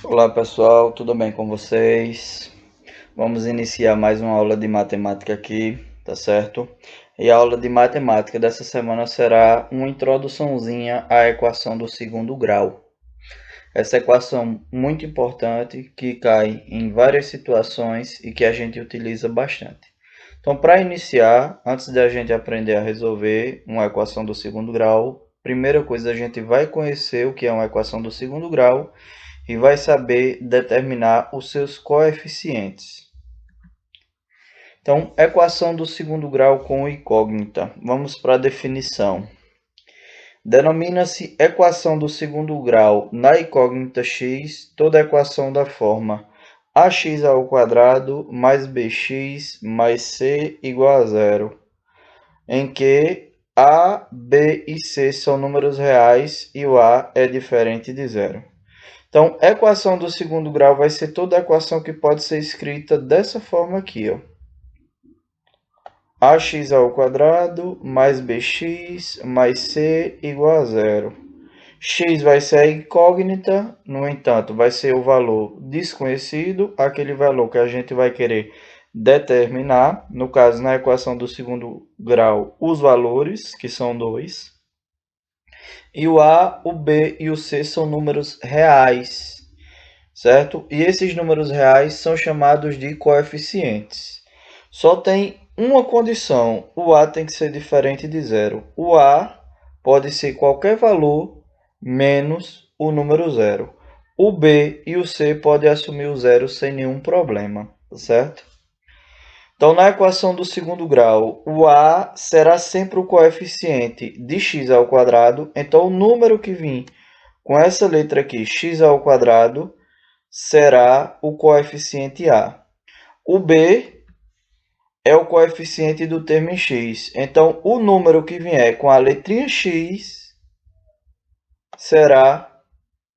Olá pessoal, tudo bem com vocês? Vamos iniciar mais uma aula de matemática aqui, tá certo? E a aula de matemática dessa semana será uma introduçãozinha à equação do segundo grau. Essa equação muito importante que cai em várias situações e que a gente utiliza bastante. Então, para iniciar, antes da gente aprender a resolver uma equação do segundo grau, primeira coisa a gente vai conhecer o que é uma equação do segundo grau e vai saber determinar os seus coeficientes. Então, equação do segundo grau com incógnita. Vamos para a definição. Denomina-se equação do segundo grau na incógnita x toda equação da forma ax ao quadrado mais bx mais c igual a zero, em que a, b e c são números reais e o a é diferente de zero. Então, a equação do segundo grau vai ser toda a equação que pode ser escrita dessa forma aqui, ó. Ax ao quadrado mais bx mais c igual a zero. X vai ser a incógnita, no entanto, vai ser o valor desconhecido, aquele valor que a gente vai querer determinar. No caso, na equação do segundo grau, os valores, que são 2. E o a, o b e o c são números reais, certo? E esses números reais são chamados de coeficientes. Só tem uma condição: o a tem que ser diferente de zero. O a pode ser qualquer valor menos o número zero. O b e o c podem assumir o zero sem nenhum problema, certo? Então, na equação do segundo grau, o a será sempre o coeficiente de x ao quadrado. Então, o número que vir com essa letra aqui, x ao quadrado, será o coeficiente a. O b é o coeficiente do termo em x. Então, o número que vier com a letrinha x será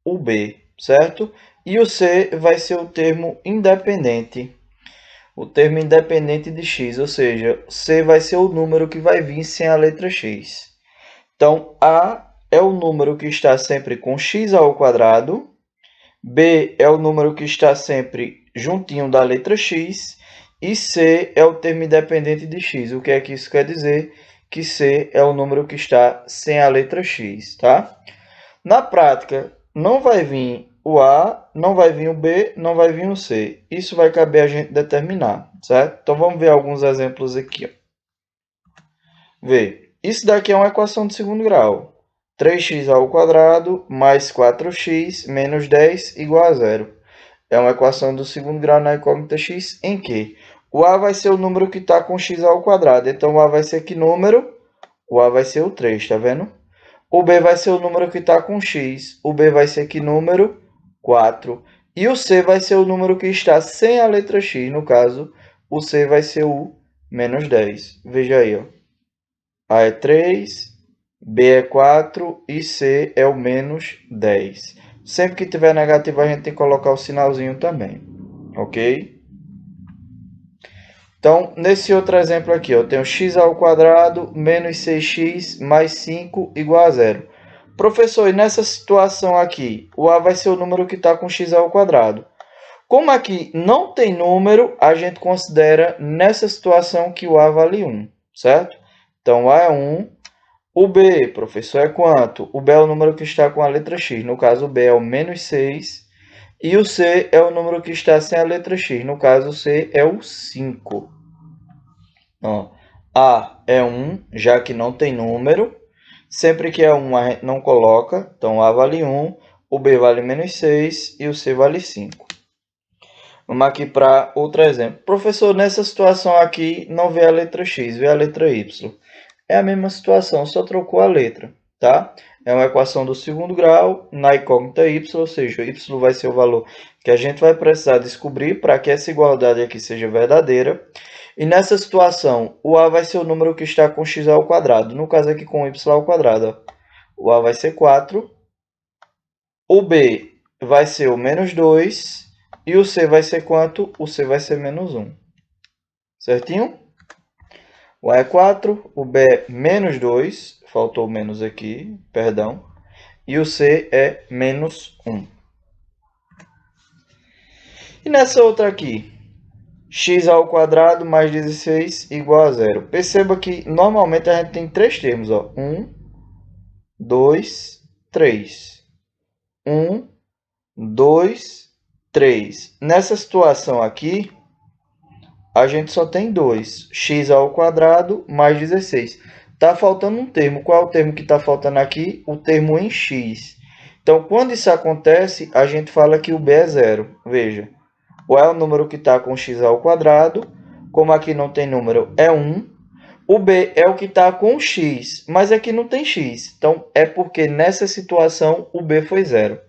o b, certo? E o c vai ser o termo independente. O termo independente de x, ou seja, c vai ser o número que vai vir sem a letra x. Então, a é o número que está sempre com x ao quadrado. B é o número que está sempre juntinho da letra x. E C é o termo independente de x. O que é que isso quer dizer? Que C é o número que está sem a letra x, tá? Na prática, não vai vir o A, não vai vir o B, não vai vir o C. Isso vai caber a gente determinar, certo? Então, vamos ver alguns exemplos aqui, ó. Vê, isso daqui é uma equação de segundo grau. 3x ao quadrado mais 4x menos 10 igual a zero. É uma equação do segundo grau na incógnita x em que o a vai ser o número que está com x ao quadrado. Então, o a vai ser que número? O a vai ser o 3, tá vendo? O b vai ser o número que está com x. O b vai ser que número? 4. E o c vai ser o número que está sem a letra x. No caso, o c vai ser o menos 10. Veja aí, ó. A é 3, B é 4 e C é o menos 10. Sempre que tiver negativo, a gente tem que colocar o sinalzinho também, ok? Então, nesse outro exemplo aqui, eu tenho x ao quadrado menos 6x mais 5 igual a zero. Professor, e nessa situação aqui, o a vai ser o número que está com x ao quadrado. Como aqui não tem número, a gente considera nessa situação que o a vale 1, certo? Então, o a é 1. O b, professor, é quanto? O b é o número que está com a letra x. No caso, o b é o menos 6. E o c é o número que está sem a letra x. No caso, o c é o 5. Ó, a é 1, já que não tem número. Sempre que é 1, a gente não coloca. Então, a vale 1, o b vale menos 6 e o c vale 5. Vamos aqui para outro exemplo. Professor, nessa situação aqui, não vê a letra x, vê a letra y. É a mesma situação, só trocou a letra, tá? É uma equação do segundo grau na incógnita y, ou seja, y vai ser o valor que a gente vai precisar descobrir para que essa igualdade aqui seja verdadeira. E nessa situação, o a vai ser o número que está com x ao quadrado. No caso aqui com y ao quadrado, ó. O a vai ser 4. O b vai ser o menos 2. E o c vai ser quanto? O c vai ser menos 1. Certinho? O a é 4, o b é menos 2, faltou menos aqui, perdão. E o c é menos 1. E nessa outra aqui, x ao quadrado mais 16 igual a zero. Perceba que normalmente a gente tem três termos, ó. 1, 2, 3. 1, 2, 3. Nessa situação aqui, a gente só tem 2. X ao quadrado mais 16. Está faltando um termo. Qual é o termo que está faltando aqui? O termo em x. Então, quando isso acontece, a gente fala que o b é zero. Veja, qual é o número que está com x ao quadrado? Como aqui não tem número, é 1. O b é o que está com x, mas aqui não tem x. Então, é porque nessa situação o b foi zero.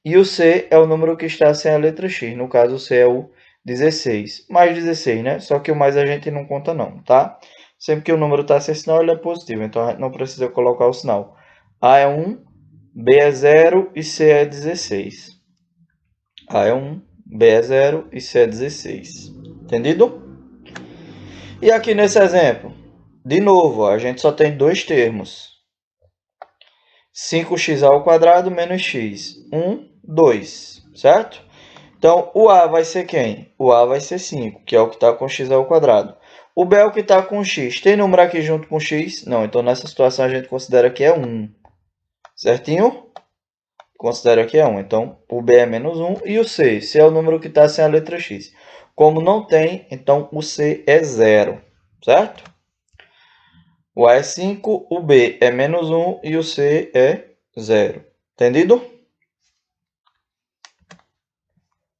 E o c é o número que está sem a letra x. No caso, o c é o 16. Mais 16, né? Só que o mais a gente não conta não, tá? Sempre que o número está sem sinal, ele é positivo. Então, a gente não precisa colocar o sinal. A é 1, B é 0 e C é 16. A é 1, B é 0 e C é 16. Entendido? E aqui nesse exemplo, de novo, ó, a gente só tem dois termos. 5x ao quadrado menos x. 1, 2, certo? Então, o A vai ser quem? O A vai ser 5, que é o que está com x ao quadrado. O B é o que está com x. Tem número aqui junto com x? Não, então nessa situação a gente considera que é 1. Certinho? Considera que é 1. Então, o B é menos 1 e o C. C é o número que está sem a letra x. Como não tem, então o C é 0. Certo? O A é 5, o B é menos 1 e o C é 0. Entendido?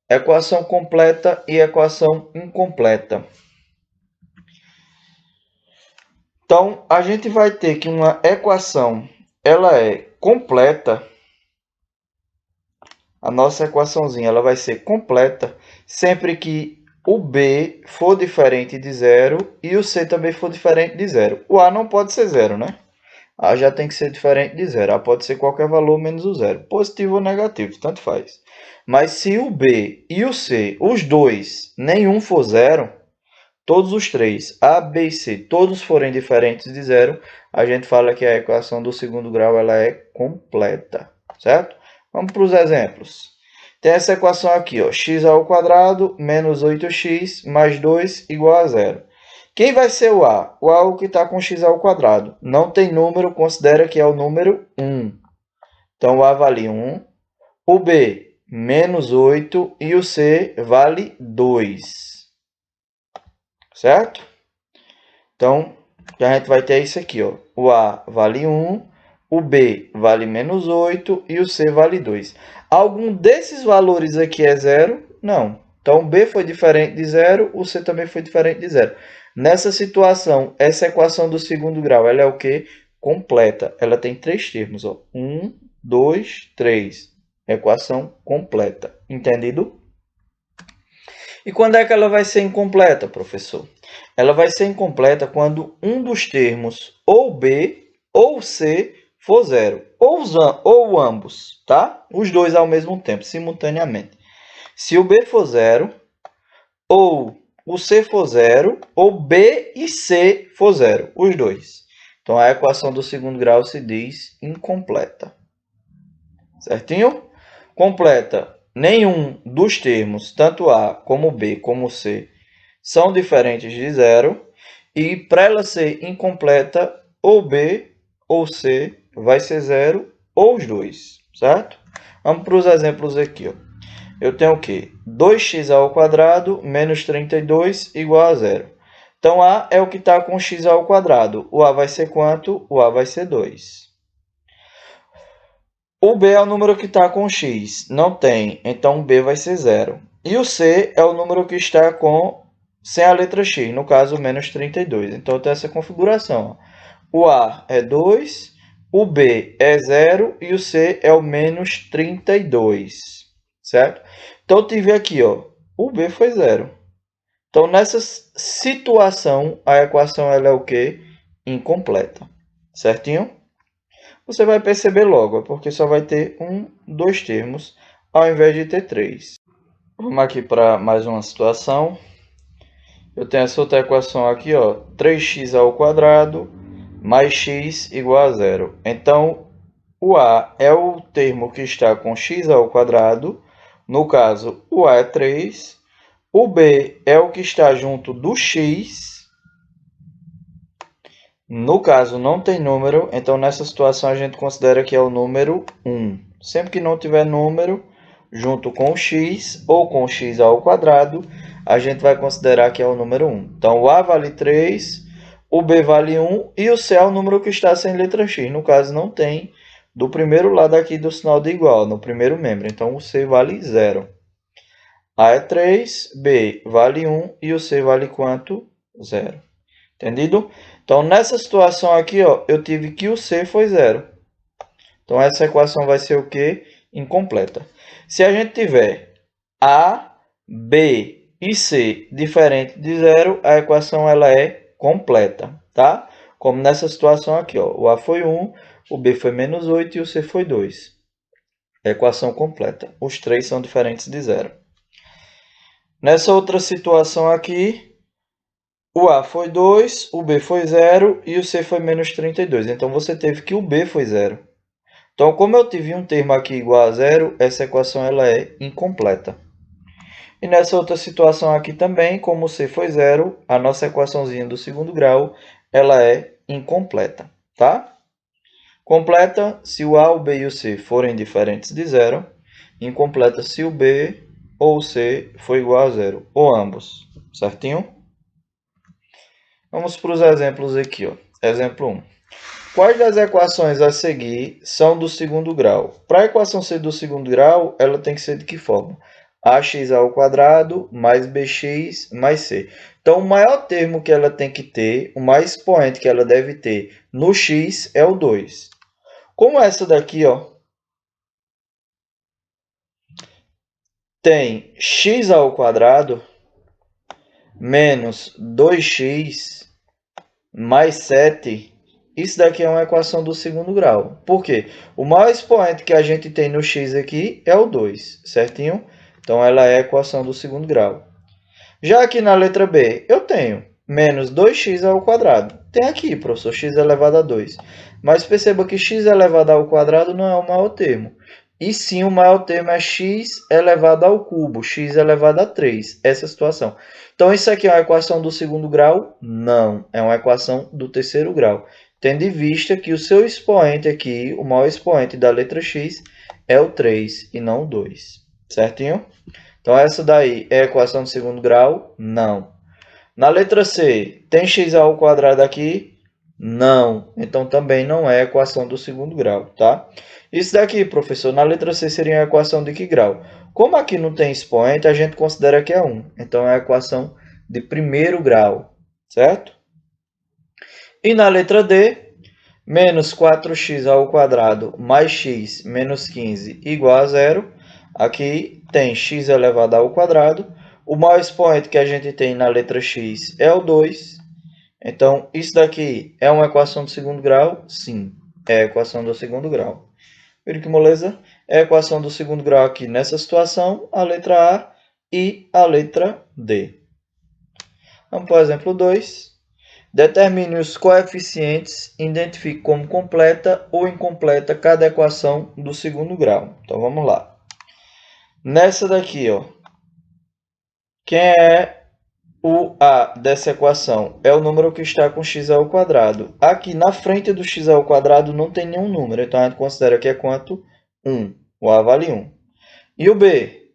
Equação completa e equação incompleta. Então, a gente vai ter que uma equação, ela é completa. A nossa equaçãozinha, ela vai ser completa sempre que o B for diferente de 0 e o C também for diferente de 0. O A não pode ser 0, né? A já tem que ser diferente de 0. A pode ser qualquer valor menos o 0. Positivo ou negativo, tanto faz. Mas se o B e o C, os dois, nenhum for 0, todos os três, A, B e C, todos forem diferentes de 0, a gente fala que a equação do segundo grau ela é completa, certo? Vamos para os exemplos. Tem essa equação aqui, ó, x ao quadrado menos 8x mais 2 igual a 0. Quem vai ser o A? O A é o que está com x ao quadrado. Não tem número, considera que é o número 1. Então, o A vale 1. O B, menos 8. E o C vale 2. Certo? Então, a gente vai ter isso aqui, ó. O A vale 1, o B vale menos 8 e o C vale 2. Algum desses valores aqui é 0? Não. Então, o B foi diferente de 0, o C também foi diferente de 0. Nessa situação, essa equação do segundo grau, ela é o quê? Completa. Ela tem três termos, ó. 1, 2, 3. Equação completa. Entendido? E quando é que ela vai ser incompleta, professor? Ela vai ser incompleta quando um dos termos, ou B ou C, for 0. Ou ambos, tá? Os dois ao mesmo tempo, simultaneamente. Se o B for 0, ou o C for 0, ou B e C for 0, os dois. Então, a equação do segundo grau se diz incompleta. Certinho? Completa. Nenhum dos termos, tanto A como B como C, são diferentes de 0. E para ela ser incompleta, ou B ou C vai ser 0 ou os dois, certo? Vamos para os exemplos aqui, ó. Eu tenho o quê? 2x ao quadrado menos 32 igual a 0. Então, A é o que está com x ao quadrado. O A vai ser quanto? O A vai ser 2. O B é o número que está com x. Não tem, então o B vai ser 0. E o C é o número que está sem a letra x, no caso, menos 32. Então, tem essa configuração. O A é 2, o B é 0 e o C é o menos 32. Certo? Então, eu tive aqui, ó, o B foi 0. Então, nessa situação, a equação ela é o quê? Incompleta. Certinho? Você vai perceber logo, porque só vai ter dois termos, ao invés de ter três. Vamos aqui para mais uma situação. Eu tenho essa outra equação aqui, ó, 3x ao quadrado mais x igual a 0. Então, o A é o termo que está com x ao quadrado. No caso, o A é 3, O B é o que está junto do X. No caso, não tem número, então nessa situação a gente considera que é o número 1. Sempre que não tiver número, junto com o x ou com o x ao quadrado, a gente vai considerar que é o número 1. Então, o A vale 3, o B vale 1 e o C é o número que está sem letra x. No caso, não tem do primeiro lado aqui do sinal de igual, no primeiro membro. Então, o C vale 0. A é 3, B vale 1 e o C vale quanto? 0. Entendido? Então, nessa situação aqui, ó, eu tive que o C foi 0. Então, essa equação vai ser o quê? Incompleta. Se a gente tiver A, B e C diferente de 0, a equação ela é completa, tá? Como nessa situação aqui, ó, o A foi 1, o B foi menos 8 e o C foi 2. Equação completa. Os três são diferentes de 0. Nessa outra situação aqui, o A foi 2, o B foi 0 e o C foi menos 32. Então, você teve que o B foi 0. Então, como eu tive um termo aqui igual a 0, essa equação ela é incompleta. E nessa outra situação aqui também, como o C foi 0, a nossa equaçãozinha do segundo grau ela é incompleta, tá? Completa se o A, o B e o C forem diferentes de 0. Incompleta se o B ou o C for igual a 0, ou ambos, certinho? Vamos para os exemplos aqui, ó. Exemplo 1. Quais das equações a seguir são do segundo grau? Para a equação ser do segundo grau, ela tem que ser de que forma? Ax ao quadrado mais bx mais c. Então, o maior termo que ela tem que ter, o maior expoente que ela deve ter no x é o 2. Como essa daqui, ó, tem x ao quadrado menos 2x mais 7, isso daqui é uma equação do segundo grau. Por quê? O maior expoente que a gente tem no x aqui é o 2, certinho? Então, ela é a equação do segundo grau. Já aqui na letra B, eu tenho menos 2x ao quadrado. Tem aqui, professor, x elevado a 2. Mas perceba que x elevado ao quadrado não é o maior termo. E sim, o maior termo é x elevado ao cubo, x elevado a 3. Essa situação. Então, isso aqui é uma equação do segundo grau? Não, é uma equação do terceiro grau. Tendo em vista que o seu expoente aqui, o maior expoente da letra x, é o 3 e não o 2. Certinho? Então, essa daí é a equação do segundo grau? Não. Na letra C, tem x ao quadrado aqui? Não. Então, também não é a equação do segundo grau, tá? Isso daqui, professor, na letra C seria a equação de que grau? Como aqui não tem expoente, a gente considera que é 1. Então, é a equação de primeiro grau, certo? E na letra D, menos 4x ao quadrado mais x menos 15 igual a 0. Aqui tem x elevado ao quadrado. O maior expoente que a gente tem na letra x é o 2. Então, isso daqui é uma equação do segundo grau? Sim, é a equação do segundo grau. Viram que moleza? É a equação do segundo grau aqui nessa situação, a letra A e a letra D. Vamos para o exemplo 2. Determine os coeficientes, identifique como completa ou incompleta cada equação do segundo grau. Então, vamos lá. Nessa daqui, ó, quem é o A dessa equação? É o número que está com x ao quadrado. Aqui na frente do x ao quadrado não tem nenhum número, então a gente considera que é quanto? 1. O A vale 1. E o B?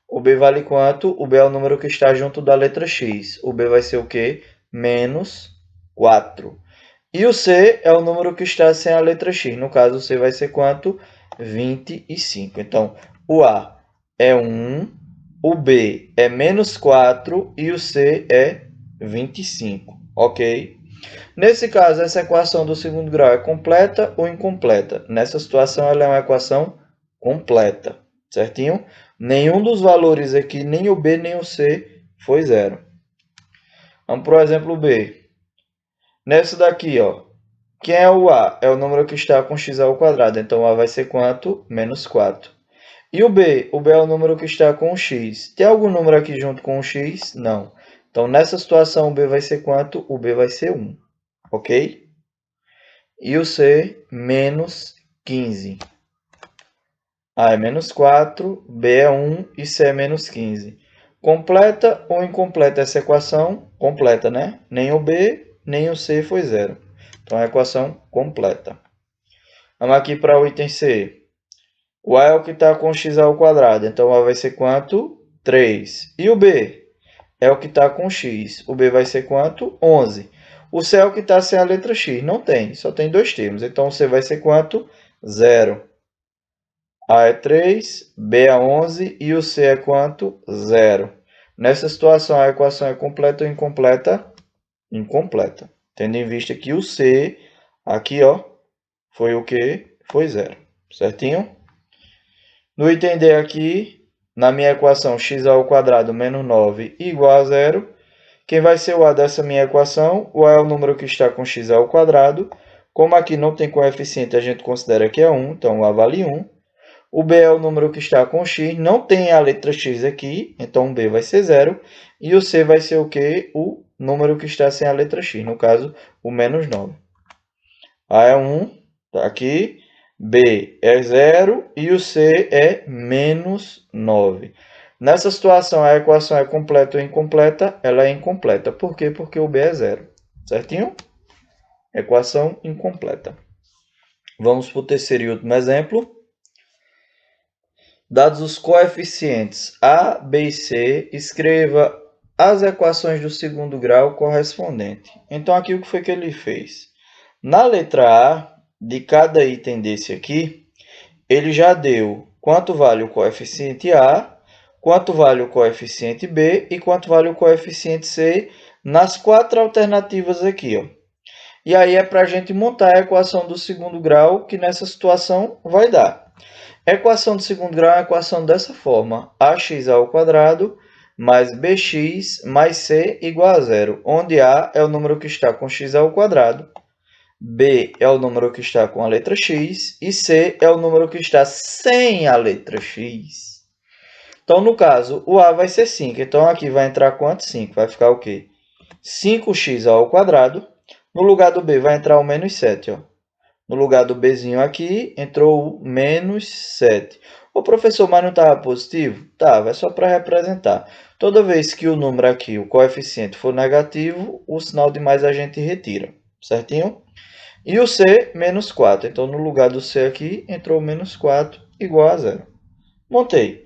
O B vale quanto? O B é o número que está junto da letra x. O B vai ser o quê? Menos 4. E o C é o número que está sem a letra x. No caso, o C vai ser quanto? 25. Então, o A é 1, o B é menos 4 e o C é 25. Ok? Nesse caso, essa equação do segundo grau é completa ou incompleta? Nessa situação, ela é uma equação completa. Certinho? Nenhum dos valores aqui, nem o B nem o C, foi 0. Vamos para o exemplo B. Nessa daqui, ó, quem é o A? É o número que está com x ao quadrado. Então, o A vai ser quanto? Menos 4. E o B? O B é o número que está com o x. Tem algum número aqui junto com o x? Não. Então, nessa situação, o B vai ser quanto? O B vai ser 1. Ok? E o C? Menos 15. A é menos 4, B é 1 e C é menos 15. Completa ou incompleta essa equação? Completa, né? Nem o B, nem o C foi zero. Então, a equação completa. Vamos aqui para o item C. O A é o que está com x ao quadrado. Então, o A vai ser quanto? 3. E o B? É o que está com x. O B vai ser quanto? 11. O C é o que está sem a letra x. Não tem, só tem dois termos. Então, o C vai ser quanto? 0. A é 3, B é 11 e o C é quanto? 0. Nessa situação, a equação é completa ou incompleta? Incompleta. Tendo em vista que o C, aqui, ó, foi o quê? Foi 0. Certinho? No item D aqui, na minha equação x ao quadrado menos 9 igual a 0, quem vai ser o A dessa minha equação? O A é o número que está com x ao quadrado. Como aqui não tem coeficiente, a gente considera que é 1, então o A vale 1. O B é o número que está com x, não tem a letra x aqui, então o B vai ser 0. E o C vai ser o quê? O número que está sem a letra x, no caso, o menos 9. A é 1, está aqui. B é 0 e o C é menos 9. Nessa situação, a equação é completa ou incompleta? Ela é incompleta. Por quê? Porque o B é 0. Certinho? Equação incompleta. Vamos para o terceiro e último exemplo. Dados os coeficientes A, B e C, escreva as equações do segundo grau correspondentes. Então, aqui o que foi que ele fez? Na letra A, de cada item desse aqui, ele já deu quanto vale o coeficiente A, quanto vale o coeficiente B e quanto vale o coeficiente C nas quatro alternativas aqui, ó. E aí é para a gente montar a equação do segundo grau, que nessa situação vai dar. A equação do segundo grau é a equação dessa forma. Ax ao quadrado mais bx mais c igual a 0, onde A é o número que está com x ao quadrado, B é o número que está com a letra x e C é o número que está sem a letra x. Então, no caso, o A vai ser 5. Então, aqui vai entrar quanto? 5. Vai ficar o quê? 5x ao quadrado. No lugar do B vai entrar o menos 7, ó. No lugar do Bzinho aqui, entrou o menos 7. Ô, professor, mas não estava positivo? Estava, é só para representar. Toda vez que o número aqui, o coeficiente, for negativo, o sinal de mais a gente retira. Certinho? E o C, menos 4. Então, no lugar do C aqui, entrou menos 4, igual a 0. Montei.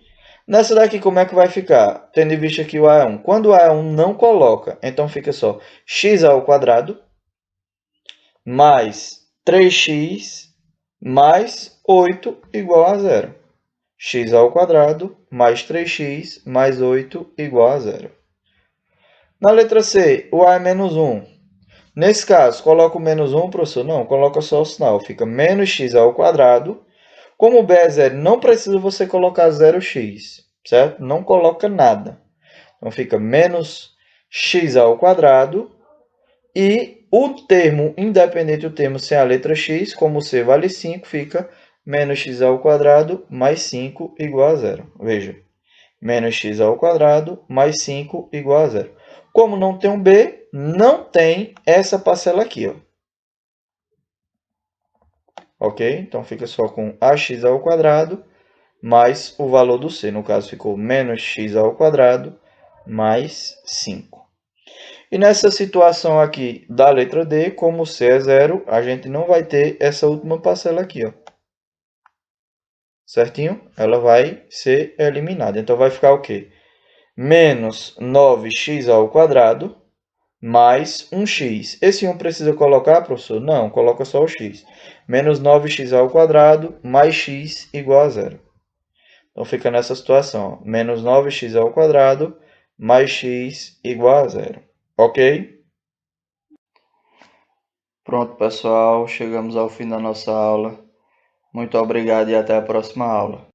Nessa daqui, como é que vai ficar? Tendo em vista que o A é 1. Quando o A é 1, não coloca. Então, fica só x ao quadrado mais 3x mais 8 igual a 0. X ao quadrado mais 3x mais 8 igual a 0. Na letra C, o A é menos 1. Nesse caso, coloca o menos 1, professor? Não, coloca só o sinal. Fica menos x ao quadrado. Como o B é 0, não precisa você colocar 0x, certo? Não coloca nada. Então, fica menos x ao quadrado. E o termo independente, o termo sem a letra x, como C vale 5, fica menos x ao quadrado mais 5 igual a 0. Veja, menos x ao quadrado mais 5 igual a 0. Como não tem um B, não tem essa parcela aqui, ó. Ok? Então, fica só com ax ao quadrado mais o valor do C. No caso, ficou menos x ao quadrado mais 5. E nessa situação aqui da letra D, como C é 0, a gente não vai ter essa última parcela aqui, ó. Certinho? Ela vai ser eliminada. Então, vai ficar o quê? Menos 9x ao quadrado mais 1x. Esse 1 precisa colocar, professor? Não, coloca só o x. Menos 9x ao quadrado mais x igual a 0. Então, fica nessa situação, ó. Menos 9x ao quadrado mais x igual a 0. Ok? Pronto, pessoal, chegamos ao fim da nossa aula. Muito obrigado e até a próxima aula.